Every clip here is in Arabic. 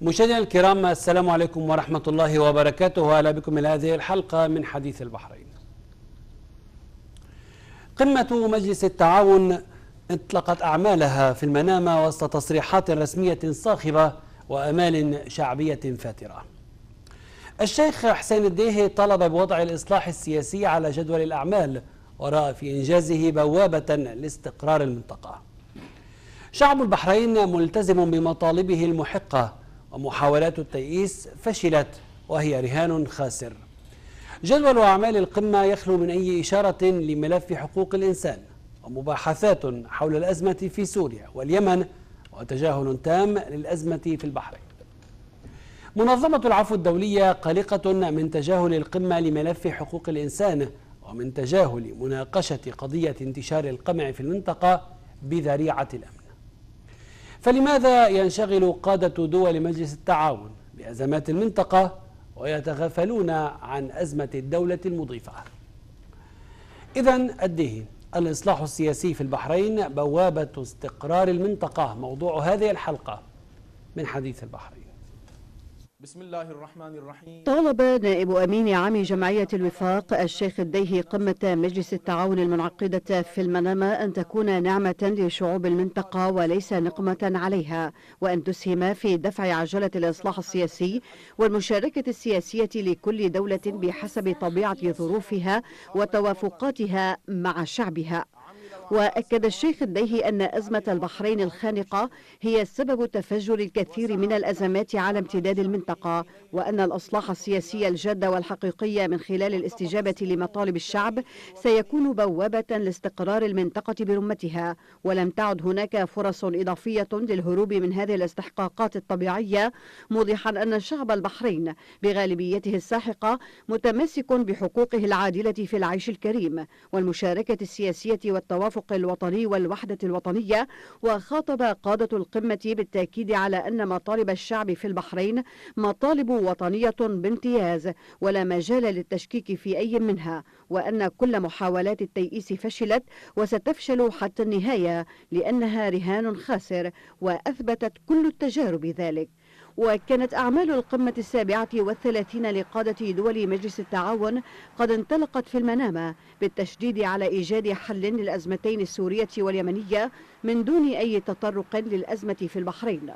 مشاهدينا الكرام، السلام عليكم ورحمة الله وبركاته. أهلا بكم إلى هذه الحلقة من حديث البحرين. قمة مجلس التعاون اطلقت أعمالها في المنامة وسط تصريحات رسمية صاخبة وآمال شعبية فاترة. الشيخ حسين الديهي طلب بوضع الإصلاح السياسي على جدول الأعمال ورأى في إنجازه بوابة لاستقرار المنطقة. شعب البحرين ملتزم بمطالبه المحقة، ومحاولات التيئيس فشلت وهي رهان خاسر. جدول أعمال القمة يخلو من أي إشارة لملف حقوق الإنسان ومباحثات حول الأزمة في سوريا واليمن، وتجاهل تام للأزمة في البحرين. منظمة العفو الدولية قلقة من تجاهل القمة لملف حقوق الإنسان ومن تجاهل مناقشة قضية انتشار القمع في المنطقة بذريعة الأمن. فلماذا ينشغل قادة دول مجلس التعاون بأزمات المنطقة ويتغافلون عن أزمة الدولة المضيفة؟ إذن الديهي: الإصلاح السياسي في البحرين بوابة استقرار المنطقة، موضوع هذه الحلقة من حديث البحرين. بسم الله الرحمن الرحيم. طالب نائب أمين عام جمعية الوفاق الشيخ الديهي قمة مجلس التعاون المنعقدة في المنامة أن تكون نعمة لشعوب المنطقة وليس نقمة عليها، وأن تسهم في دفع عجلة الإصلاح السياسي والمشاركة السياسية لكل دولة بحسب طبيعة ظروفها وتوافقاتها مع شعبها. وأكد الشيخ الديهي أن أزمة البحرين الخانقة هي سبب تفجر الكثير من الأزمات على امتداد المنطقة، وأن الإصلاح السياسي الجاد والحقيقي من خلال الاستجابة لمطالب الشعب سيكون بوابة لاستقرار المنطقة برمتها، ولم تعد هناك فرص إضافية للهروب من هذه الاستحقاقات الطبيعية، موضحا أن شعب البحرين بغالبيته الساحقة متمسك بحقوقه العادلة في العيش الكريم والمشاركة السياسية والتوافق الوطني والوحدة الوطنية. وخاطب قادة القمة بالتأكيد على أن مطالب الشعب في البحرين مطالب وطنية بامتياز ولا مجال للتشكيك في أي منها، وأن كل محاولات التيئيس فشلت وستفشل حتى النهاية لأنها رهان خاسر، وأثبتت كل التجارب ذلك. وكانت أعمال القمة 37 لقادة دول مجلس التعاون قد انطلقت في المنامة بالتشديد على إيجاد حل للأزمتين السورية واليمنية من دون أي تطرق للأزمة في البحرين.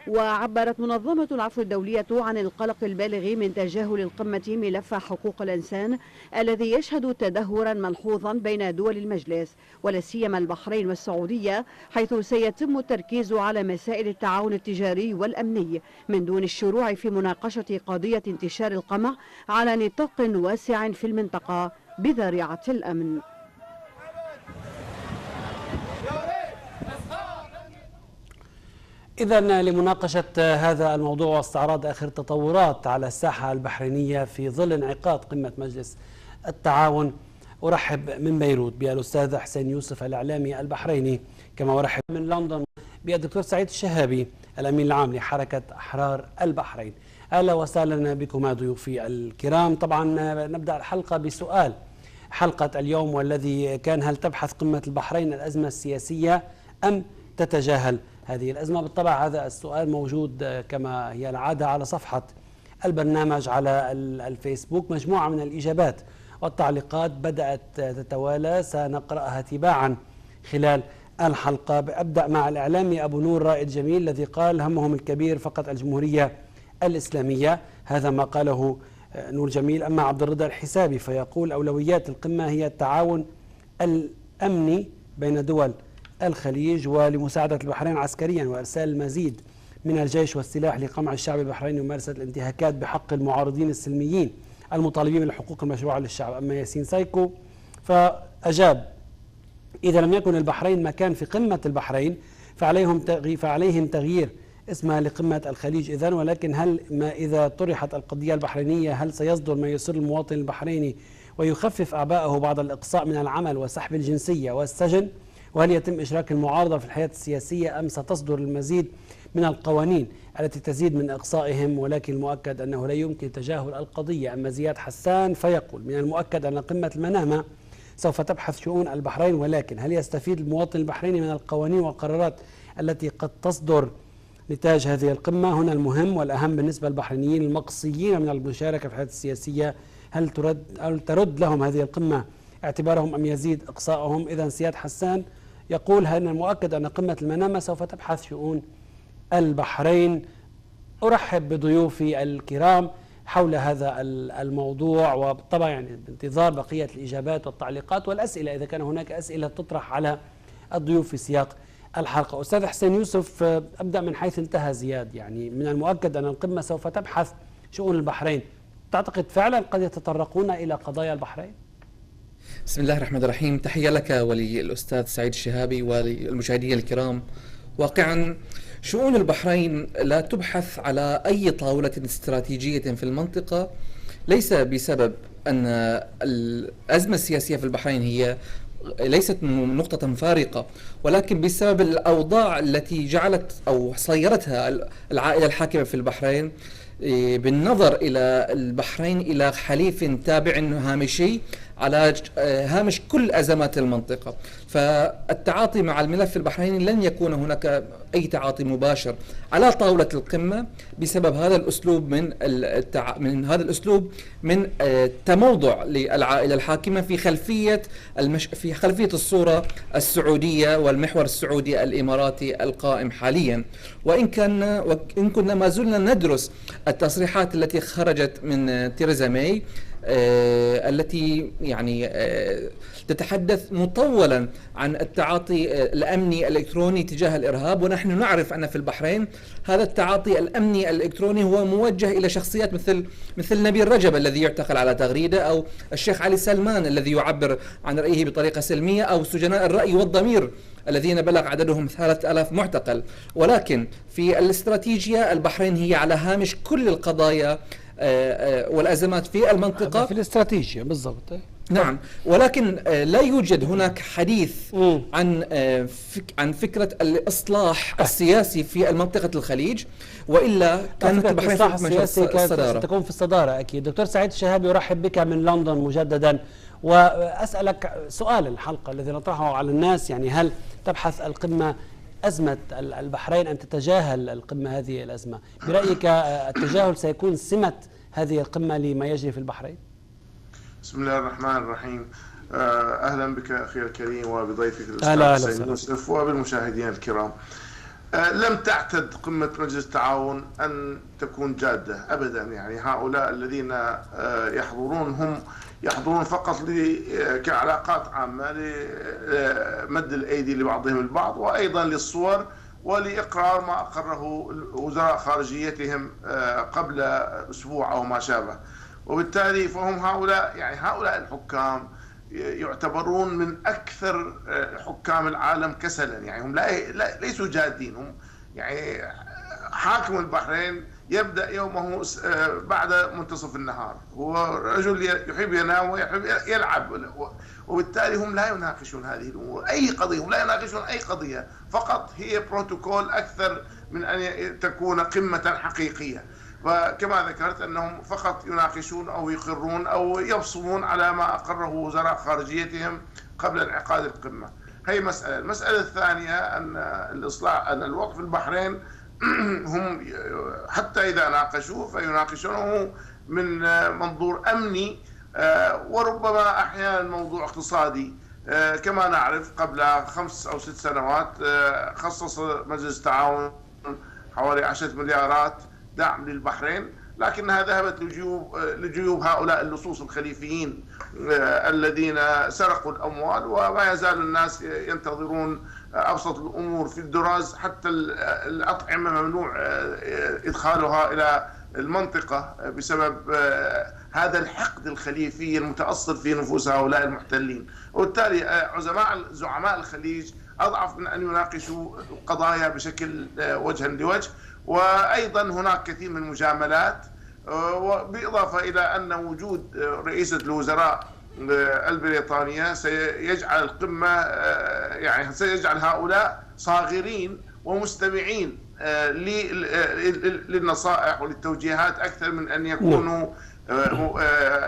وعبرت منظمة العفو الدولية عن القلق البالغ من تجاهل القمة ملف حقوق الإنسان الذي يشهد تدهورا ملحوظا بين دول المجلس ولا سيما البحرين والسعودية، حيث سيتم التركيز على مسائل التعاون التجاري والأمني من دون الشروع في مناقشة قضية انتشار القمع على نطاق واسع في المنطقة بذريعة الأمن. إذن لمناقشة هذا الموضوع واستعراض آخر التطورات على الساحة البحرينية في ظل انعقاد قمة مجلس التعاون، أرحب من بيروت بالأستاذ حسين يوسف الإعلامي البحريني، كما أرحب من لندن بالدكتور سعيد الشهابي الأمين العام لحركة أحرار البحرين. أهلا وسهلا بكم ضيوفي الكرام. طبعا نبدأ الحلقة بسؤال حلقة اليوم، والذي كان: هل تبحث قمة البحرين الأزمة السياسية أم تتجاهل هذه الأزمة؟ بالطبع هذا السؤال موجود كما هي العادة على صفحة البرنامج على الفيسبوك. مجموعة من الإجابات والتعليقات بدأت تتوالى، سنقرأها تباعا خلال الحلقة. أبدأ مع الإعلامي أبو نور رائد جميل الذي قال: همهم الكبير فقط الجمهورية الإسلامية. هذا ما قاله نور جميل. أما عبد الرضا الحسابي فيقول: أولويات القمة هي التعاون الأمني بين دول الخليج ولمساعدة البحرين عسكريا وإرسال المزيد من الجيش والسلاح لقمع الشعب البحريني وممارسة الانتهاكات بحق المعارضين السلميين المطالبين بالحقوق المشروعة للشعب. أما ياسين سايكو فأجاب: إذا لم يكن البحرين مكان في قمة البحرين فعليهم تغيير اسمها لقمة الخليج إذن، ولكن إذا طرحت القضية البحرينية هل سيصدر ما يسر المواطن البحريني ويخفف أعباءه بعد الإقصاء من العمل وسحب الجنسية والسجن؟ وهل يتم إشراك المعارضة في الحياة السياسية أم ستصدر المزيد من القوانين التي تزيد من إقصائهم؟ ولكن المؤكد أنه لا يمكن تجاهل القضية. أما زياد حسان فيقول: من المؤكد أن قمة المنامة سوف تبحث شؤون البحرين، ولكن هل يستفيد المواطن البحريني من القوانين والقرارات التي قد تصدر نتاج هذه القمة. هنا المهم والأهم بالنسبة للبحرينيين المقصيين من المشاركة في الحياة السياسية، هل ترد لهم هذه القمة اعتبارهم أم يزيد إقصاءهم؟ إذا سياد حسان يقول أن المؤكد أن قمة المنامة سوف تبحث شؤون البحرين. أرحب بضيوفي الكرام حول هذا الموضوع، وطبعا يعني بانتظار بقية الإجابات والتعليقات والأسئلة إذا كان هناك أسئلة تطرح على الضيوف في سياق الحلقة. أستاذ حسين يوسف، أبدأ من حيث انتهى زياد. يعني من المؤكد أن القمة سوف تبحث شؤون البحرين، تعتقد فعلا قد يتطرقون إلى قضايا البحرين؟ بسم الله الرحمن الرحيم. تحية لك وللأستاذ سعيد الشهابي وللمشاهدين الكرام. واقعا شؤون البحرين لا تبحث على أي طاولة استراتيجية في المنطقة، ليس بسبب أن الأزمة السياسية في البحرين هي ليست نقطة فارقة، ولكن بسبب الأوضاع التي جعلت أو صيرتها العائلة الحاكمة في البحرين بالنظر إلى البحرين إلى حليف تابع هامشي على هامش كل أزمات المنطقة. فالتعاطي مع الملف البحريني لن يكون هناك أي تعاطي مباشر على طاولة القمة بسبب هذا الأسلوب من تموضع للعائلة الحاكمة في خلفية الصورة السعودية والمحور السعودي الإماراتي القائم حاليا. وإن كنا ما زلنا ندرس التصريحات التي خرجت من تيريزا ماي التي يعني تتحدث مطولا عن التعاطي الأمني الإلكتروني تجاه الإرهاب، ونحن نعرف أن في البحرين هذا التعاطي الأمني الإلكتروني هو موجه إلى شخصيات مثل نبيل رجب الذي يعتقل على تغريدة، أو الشيخ علي سلمان الذي يعبر عن رأيه بطريقة سلمية، أو سجناء الرأي والضمير الذين بلغ عددهم 3000 معتقل. ولكن في الاستراتيجية البحرين هي على هامش كل القضايا والأزمات في المنطقة، في الاستراتيجية بالضبط. نعم، ولكن لا يوجد هناك حديث عن فكرة الإصلاح السياسي في منطقة الخليج، وإلا كانت البحرين في الصدارة. ستكون في الصدارة أكيد. دكتور سعيد الشهابي، أرحب بك من لندن مجددا، وأسألك سؤال الحلقة الذي نطرحه على الناس. يعني هل تبحث القمة أزمة البحرين أم تتجاهل القمة هذه الأزمة؟ برأيك التجاهل سيكون سمة هذه القمة لما يجري في البحرين؟ بسم الله الرحمن الرحيم. أهلا بك أخي الكريم وبضيفك الأستاذ حسين يوسف وبالمشاهدين الكرام. لم تعتد قمة مجلس التعاون أن تكون جادة أبدا. يعني هؤلاء الذين يحضرون يحضرون فقط كعلاقات عامة لمد الأيدي لبعضهم البعض، وأيضا للصور ولإقرار ما أقره وزراء خارجيتهم قبل أسبوع أو ما شابه. وبالتالي فهم هؤلاء الحكام يعتبرون من أكثر حكام العالم كسلا. يعني هم ليسوا جادين. هم يعني حاكم البحرين يبدأ يومه بعد منتصف النهار، هو رجل يحب ينام ويحب يلعب، وبالتالي هم لا يناقشون هذه الأمور. أي قضية هم لا يناقشون أي قضية، فقط هي بروتوكول أكثر من أن تكون قمة حقيقية. وكما ذكرت أنهم فقط يناقشون أو يقرون أو يبصمون على ما أقره وزراء خارجيتهم قبل انعقاد القمة. هي مسألة. المسألة الثانية أن الوقف البحرين هم حتى إذا ناقشوه فيناقشونه من منظور أمني، وربما أحيانا موضوع اقتصادي. كما نعرف قبل 5 أو 6 سنوات خصص مجلس التعاون حوالي 10 مليارات دعم للبحرين، لكنها ذهبت لجيوب هؤلاء اللصوص الخليفيين الذين سرقوا الأموال، وما يزال الناس ينتظرون أبسط الأمور في الدراز. حتى الأطعمة ممنوع إدخالها إلى المنطقة بسبب هذا الحقد الخليفي المتأصل في نفوس هؤلاء المحتلين. وبالتالي زعماء الخليج أضعف من أن يناقشوا القضايا بشكل وجها لوجه. وأيضا هناك كثير من المجاملات، وبإضافة إلى أن وجود رئيسة الوزراء البريطانية سيجعل القمة يعني سيجعل هؤلاء صاغرين ومستمعين للنصائح وللتوجيهات أكثر من أن يكونوا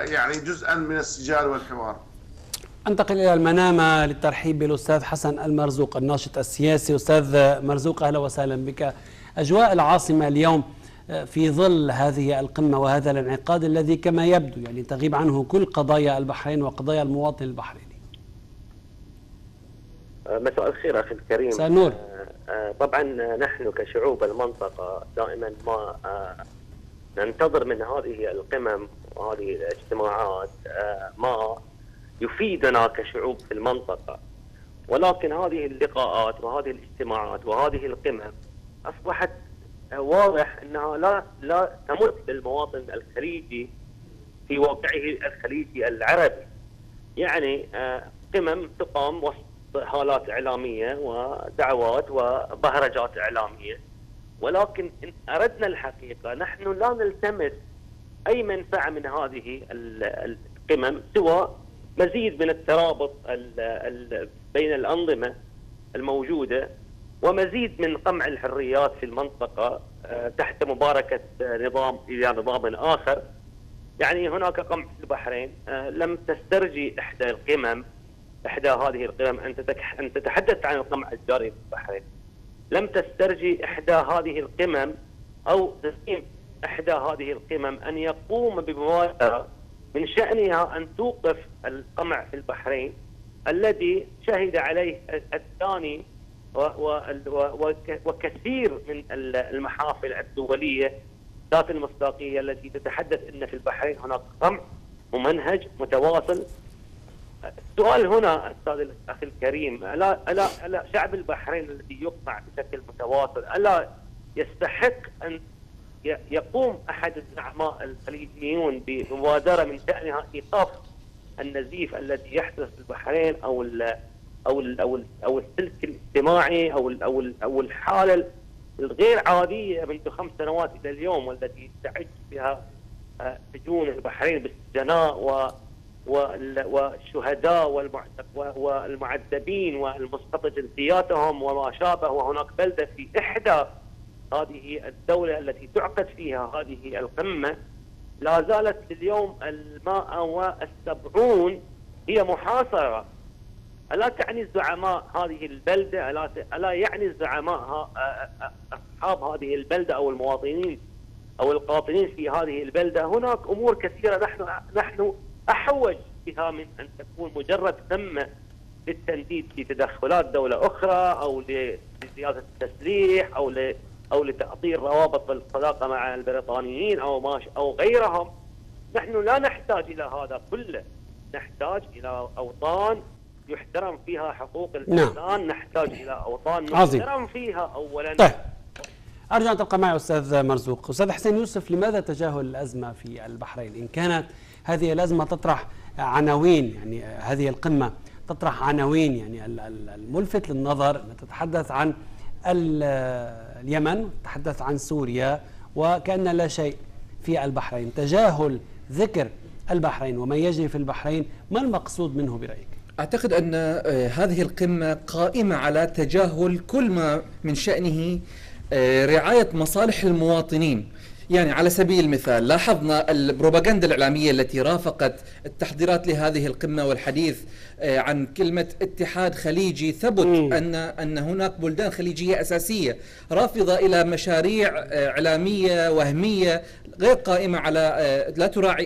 يعني جزءا من السجال والحوار. أنتقل إلى المنامة للترحيب بالأستاذ حسن المرزوق الناشط السياسي. أستاذ مرزوق، أهلا وسهلا بك. أجواء العاصمة اليوم في ظل هذه القمة وهذا الانعقاد الذي كما يبدو يعني تغيب عنه كل قضايا البحرين وقضايا المواطن البحريني؟ مساء الخير أخي الكريم. مساء النور. طبعا نحن كشعوب المنطقة دائما ما ننتظر من هذه القمم وهذه الاجتماعات ما يفيدنا كشعوب في المنطقة، ولكن هذه اللقاءات وهذه الاجتماعات وهذه القمم أصبحت واضح أنها لا تمت للمواطن الخليجي في واقعه الخليجي العربي. يعني قمم تقام وسط هالات إعلامية ودعوات وبهرجات إعلامية، ولكن إن أردنا الحقيقة نحن لا نلتمس أي منفعة من هذه القمم سوى مزيد من الترابط بين الأنظمة الموجودة ومزيد من قمع الحريات في المنطقة تحت مباركة نظام إلى نظام آخر. يعني هناك قمع في البحرين، لم تسترجي إحدى هذه القمم أن تتحدث عن القمع الجاري في البحرين. لم تسترجي إحدى هذه القمم أو تسليم إحدى هذه القمم أن يقوم بمبادرة من شأنها أن توقف القمع في البحرين الذي شهد عليه الثاني وكثير من المحافل الدولية ذات المصداقية التي تتحدث أن في البحرين هناك قمع ممنهج متواصل. السؤال هنا أستاذ الأخي الكريم، ألا شعب البحرين الذي يقمع بشكل متواصل ألا يستحق أن يقوم أحد الزعماء الخليجيون بمبادرة من شأنها إيقاف النزيف الذي يحدث في البحرين أو السلك الاجتماعي أو الحالة الغير عادية منذ 5 سنوات إلى اليوم والتي تعج بها سجون البحرين بالسجناء والشهداء والمعذبين والمسقط جنسياتهم وما شابه. وهناك بلدة في إحدى هذه الدولة التي تعقد فيها هذه القمة لا زالت لليوم 170 هي محاصرة. ألا تعني الزعماء هذه البلدة، ألا يعني الزعماء أصحاب هذه البلدة أو المواطنين أو القاطنين في هذه البلدة هناك أمور كثيرة نحن أحوج بها من أن تكون مجرد قمة للتنديد في تدخلات دولة أخرى أو لزيادة التسليح أو لتأطير روابط الصداقة مع البريطانيين أو غيرهم. نحن لا نحتاج إلى هذا كله، نحتاج إلى أوطان يحترم فيها حقوق الإنسان. نحتاج إلى أوطان يحترم فيها أولا. طيب أرجع أن تبقى معي أستاذ مرزوق. أستاذ حسين يوسف، لماذا تجاهل الأزمة في البحرين إن كانت هذه الأزمة تطرح عناوين، يعني هذه القمة تطرح عناوين يعني الملفت للنظر أن تتحدث عن اليمن، تتحدث عن سوريا، وكأن لا شيء في البحرين. تجاهل ذكر البحرين وما يجري في البحرين، ما المقصود منه برأيك؟ أعتقد أن هذه القمة قائمة على تجاهل كل ما من شأنه رعاية مصالح المواطنين. يعني على سبيل المثال لاحظنا البروباغندا الإعلامية التي رافقت التحضيرات لهذه القمة والحديث عن كلمة اتحاد خليجي. ثبت أن هناك بلدان خليجية أساسية رافضة إلى مشاريع إعلامية وهمية غير قائمة على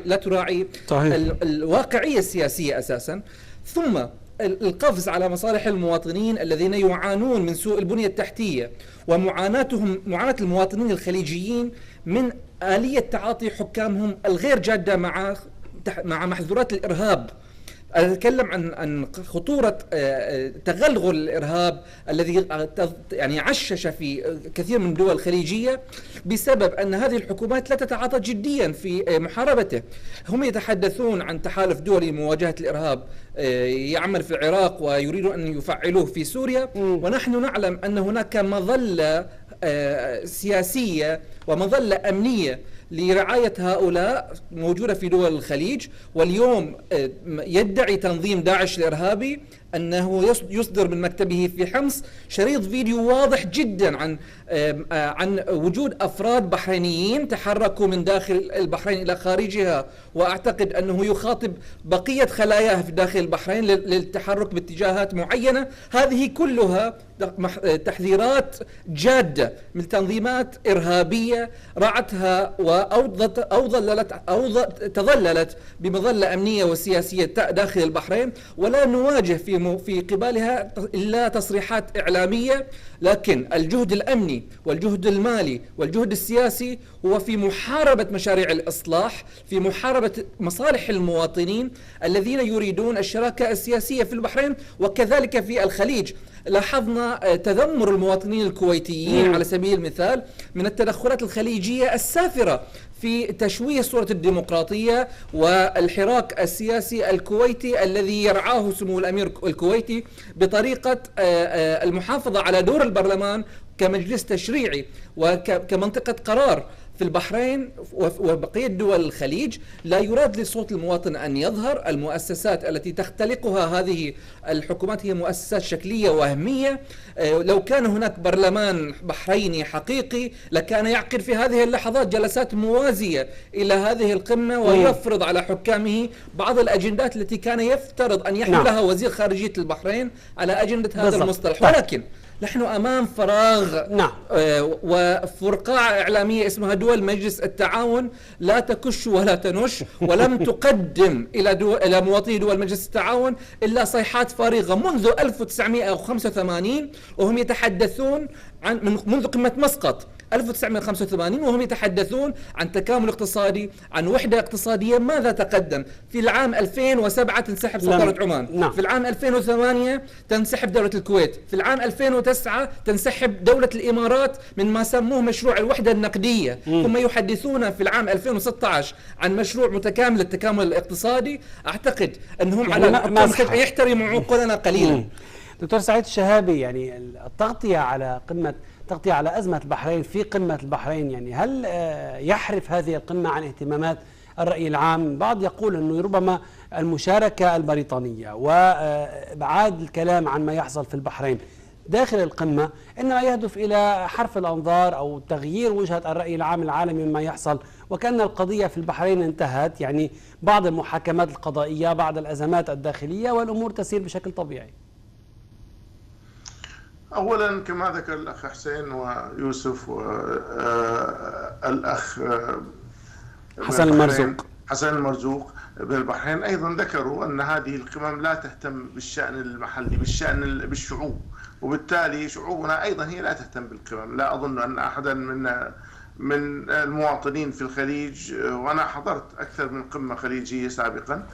لا تراعي الواقعية السياسية أساسا. ثم القفز على مصالح المواطنين الذين يعانون من سوء البنية التحتية معاناة المواطنين الخليجيين من آلية تعاطي حكامهم الغير جادة مع محظورات الإرهاب. أتكلم عن خطورة تغلغل الإرهاب الذي يعني عشش في كثير من الدول الخليجية بسبب أن هذه الحكومات لا تتعاطى جديا في محاربته. هم يتحدثون عن تحالف دولي لمواجهة الإرهاب يعمل في العراق ويريدون أن يفعلوه في سوريا، ونحن نعلم أن هناك مظلة سياسية ومظلة أمنية لرعاية هؤلاء موجودة في دول الخليج. واليوم يدعي تنظيم داعش الإرهابي أنه يصدر من مكتبه في حمص شريط فيديو واضح جدا عن وجود أفراد بحرينيين تحركوا من داخل البحرين إلى خارجها، وأعتقد أنه يخاطب بقية خلاياه في داخل البحرين للتحرك باتجاهات معينة. هذه كلها تحذيرات جادة من تنظيمات إرهابية رعتها تظللت بمظلة أمنية وسياسية داخل البحرين، ولا نواجه في قبالها إلا تصريحات إعلامية. لكن الجهد الأمني والجهد المالي والجهد السياسي هو في محاربة مشاريع الإصلاح، في محاربة مصالح المواطنين الذين يريدون الشراكة السياسية في البحرين وكذلك في الخليج. لاحظنا تذمر المواطنين الكويتيين على سبيل المثال من التدخلات الخليجية السافرة في تشويه صورة الديمقراطية والحراك السياسي الكويتي الذي يرعاه سمو الأمير الكويتي بطريقة المحافظة على دور البرلمان كمجلس تشريعي وكمنطقة قرار في البحرين وبقية دول الخليج. لا يراد لصوت المواطن أن يظهر. المؤسسات التي تختلقها هذه الحكومات هي مؤسسات شكلية وهمية. لو كان هناك برلمان بحريني حقيقي لكان يعقد في هذه اللحظات جلسات موازية إلى هذه القمة ويفرض على حكامه بعض الأجندات التي كان يفترض أن يحملها وزير خارجية البحرين على أجندة هذا المصطلح. ولكن نحن أمام فراغ وفرقاعة إعلامية اسمها دول مجلس التعاون لا تكش ولا تنش، ولم تقدم إلى مواطني دول مجلس التعاون إلا صيحات فارغة منذ 1985 وهم يتحدثون منذ قمة مسقط 1985 وهم يتحدثون عن تكامل اقتصادي، عن وحدة اقتصادية. ماذا تقدم؟ في العام 2007 تنسحب سلطنة عمان، في العام 2008 تنسحب دولة الكويت، في العام 2009 تنسحب دولة الإمارات من ما سموه مشروع الوحدة النقدية. ثم يحدثون في العام 2016 عن مشروع متكامل التكامل الاقتصادي. أعتقد أنهم يعني على يحترموا عقولنا قليلا. دكتور سعيد الشهابي، يعني التغطية على أزمة البحرين في قمة البحرين، يعني هل يحرف هذه القمة عن اهتمامات الرأي العام؟ بعض يقول أنه ربما المشاركة البريطانية وإبعاد الكلام عن ما يحصل في البحرين داخل القمة إنما يهدف إلى حرف الأنظار أو تغيير وجهة الرأي العام العالمي مما يحصل، وكأن القضية في البحرين انتهت، يعني بعض المحاكمات القضائية، بعض الأزمات الداخلية، والأمور تسير بشكل طبيعي. أولا كما ذكر الأخ حسين ويوسف والأخ حسن المرزوق بن البحرين أيضا ذكروا أن هذه القمم لا تهتم بالشأن المحلي، بالشعوب، وبالتالي شعوبنا أيضا هي لا تهتم بالقمم. لا أظن أن أحدا من المواطنين في الخليج، وأنا حضرت أكثر من قمة خليجية سابقا،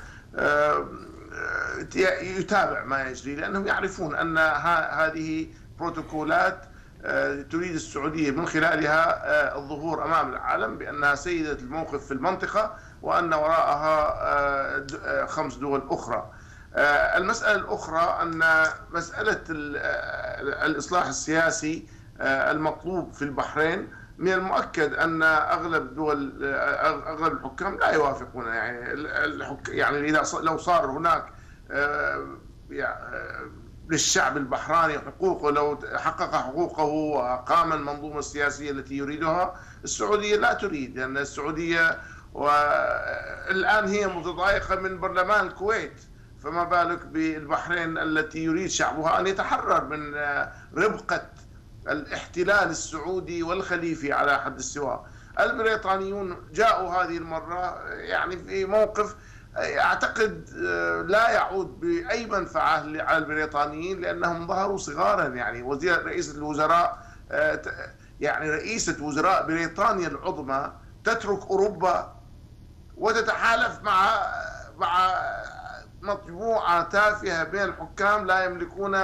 يتابع ما يجري، لأنهم يعرفون أن هذه بروتوكولات تريد السعودية من خلالها الظهور أمام العالم بأنها سيدة الموقف في المنطقة وأن وراءها 5 دول أخرى. المسألة الأخرى أن مسألة الإصلاح السياسي المطلوب في البحرين من المؤكد أن أغلب الحكام لا يوافقون. يعني إذا لو صار هناك للشعب البحراني حقوقه، لو حقق حقوقه وقام المنظومة السياسية التي يريدها، السعودية لا تريد، لأن السعودية والآن هي متضايقة من برلمان الكويت، فما بالك بالبحرين التي يريد شعبها أن يتحرر من ربقة الاحتلال السعودي والخليفي على حد السواء. البريطانيون جاءوا هذه المرة يعني في موقف أعتقد لا يعود بأي منفعة على البريطانيين، لأنهم ظهروا صغارا. يعني رئيسة الوزراء، يعني رئيسة وزراء بريطانيا العظمى تترك أوروبا وتتحالف مع مجموعة تافهة من الحكام لا يملكون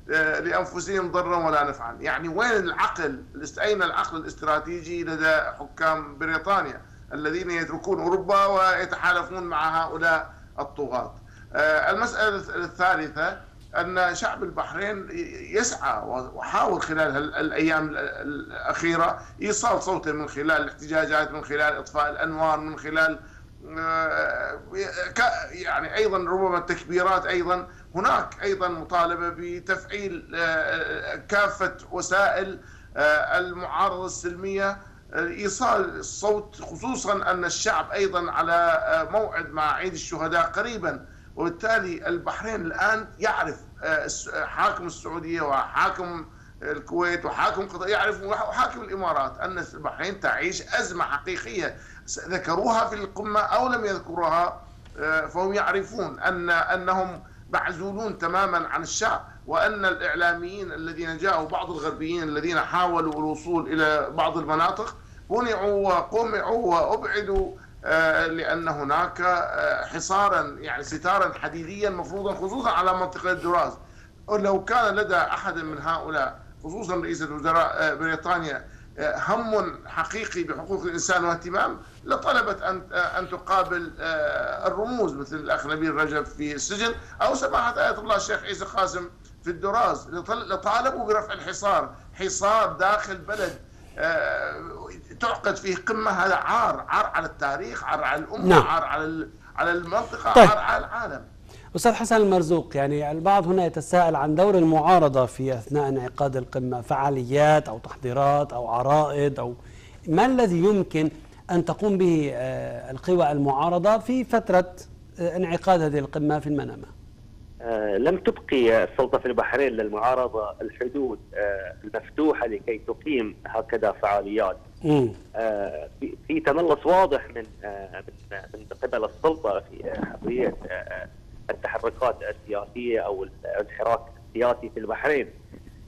لأنفسهم ضرا ولا نفعا. يعني وين العقل؟ أين العقل الاستراتيجي لدى حكام بريطانيا الذين يتركون أوروبا ويتحالفون مع هؤلاء الطغاة؟ المسألة الثالثة أن شعب البحرين يسعى وحاول خلال الأيام الأخيرة إيصال صوته من خلال الاحتجاجات، من خلال إطفاء الأنوار، من خلال يعني أيضا ربما التكبيرات. أيضا هناك أيضا مطالبة بتفعيل كافة وسائل المعارضة السلمية، إيصال الصوت، خصوصا أن الشعب أيضا على موعد مع عيد الشهداء قريبا، وبالتالي البحرين الآن يعرف حاكم السعودية وحاكم الكويت وحاكم قطر، يعرف وحاكم الإمارات أن البحرين تعيش أزمة حقيقية، ذكروها في القمة أو لم يذكروها، فهم يعرفون أنهم معزولون تماما عن الشعب، وأن الإعلاميين الذين جاءوا، بعض الغربيين الذين حاولوا الوصول إلى بعض المناطق، منعوا وقمعوا وأبعدوا، لأن هناك حصارا يعني ستارا حديديا مفروضا خصوصا على منطقة الدراز. لو كان لدى أحد من هؤلاء خصوصا رئيسة وزراء بريطانيا هم حقيقي بحقوق الإنسان واهتمام، لطلبت أن تقابل الرموز مثل الأخ نبيل رجب في السجن، أو سماحة آية الله الشيخ عيسى قاسم في الدراز، لطالبوا برفع الحصار. حصار داخل بلد تعقد فيه قمة، هذا عار على التاريخ، عار على الأمة، نعم. عار على المنطقة، طيب. عار على العالم. أستاذ حسن المرزوق، يعني البعض هنا يتساءل عن دور المعارضة في أثناء انعقاد القمة، فعاليات أو تحضيرات أو عرائض، أو ما الذي يمكن أن تقوم به القوى المعارضة في فترة انعقاد هذه القمة في المنامة؟ لم تبقي السلطة في البحرين للمعارضة الحدود المفتوحة لكي تقيم هكذا فعاليات. في تملص واضح من قبل السلطة في حرية التحركات السياسية أو الانحراك السياسي في البحرين.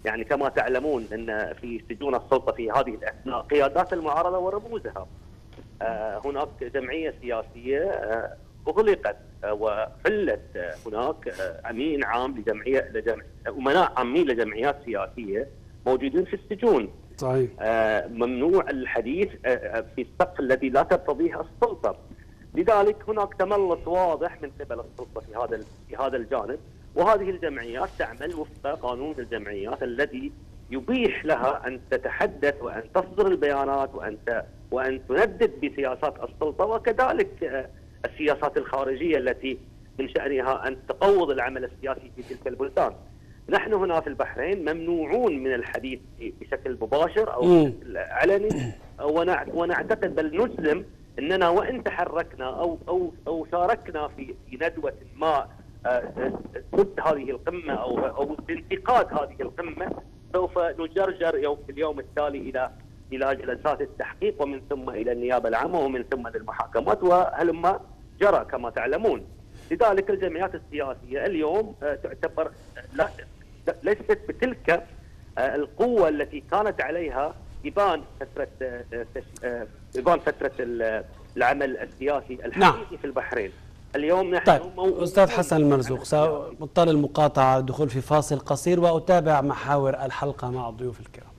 يعني كما تعلمون أن في سجون السلطة في هذه الأثناء قيادات المعارضة ورموزها. هناك جمعية سياسية أغلقت وحلت، هناك أمين عام أمناء عامين لجمعيات سياسية موجودين في السجون. صحيح. ممنوع الحديث في السقف الذي لا ترتضيه السلطة. لذلك هناك تملص واضح من قبل السلطة في هذا الجانب، وهذه الجمعيات تعمل وفق قانون الجمعيات الذي يبيح لها أن تتحدث وأن تصدر البيانات وأن تندد بسياسات السلطة، وكذلك السياسات الخارجية التي من شأنها أن تقوض العمل السياسي في تلك البلدان. نحن هنا في البحرين ممنوعون من الحديث بشكل مباشر أو بشكل علني، ونعتقد بل نجزم أننا وإن تحركنا أو شاركنا في ندوة ما ضد هذه القمة أو بانتقاد هذه القمة، سوف نجرجر في اليوم التالي إلى جلسات التحقيق، ومن ثم إلى النيابة العامة، ومن ثم للمحاكمات، وهلما جرى كما تعلمون. لذلك الجمعيات السياسية اليوم تعتبر ليست بتلك القوة التي كانت عليها إبان فترة العمل السياسي الحقيقي في البحرين. اليوم نحن طيب أستاذ حسن المرزوق، سأضطر المقاطعة الدخول في فاصل قصير وأتابع محاور الحلقة مع الضيوف الكرام.